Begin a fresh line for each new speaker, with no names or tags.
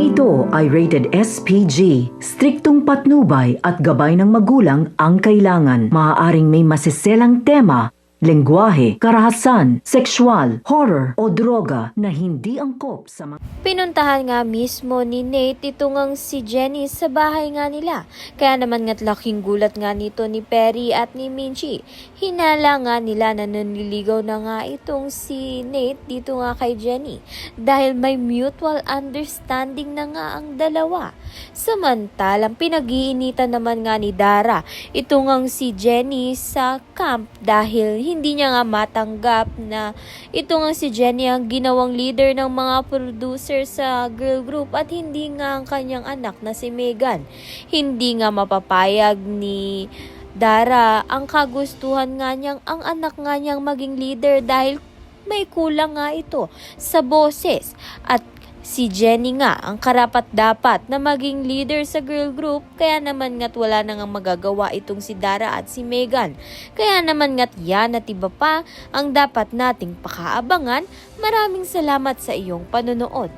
ito ay rated SPG. Striktong patnubay at gabay ng magulang ang kailangan. Maaaring may masiselang tema, lengguwahe, karahasan, sexual, horror o droga na hindi angkop sa mga...
Pinuntahan nga mismo ni Nate ito ngang si Jenny sa bahay nga nila. Kaya naman nga't laking gulat nga nito ni Perry at ni Minchie. Hinala nga nila na nanliligaw na nga itong si Nate dito nga kay Jenny dahil may mutual understanding na nga ang dalawa. Samantalang pinag-iinitan naman nga ni Dara ito ngang si Jenny sa camp dahil hindi niya nga matanggap na ito nga si Jenny ang ginawang leader ng mga producer sa girl group at hindi nga ang kanyang anak na si Megan. Hindi nga mapapayag ni Dara ang kagustuhan nga niyang ang anak nga niyang maging leader dahil may kulang nga ito sa boses at si Jenny nga ang karapat-dapat na maging leader sa girl group, kaya naman nga't wala na nga magagawa itong si Dara at si Megan. Kaya naman nga't yan at iba pa ang dapat nating pakaabangan. Maraming salamat sa iyong panonood.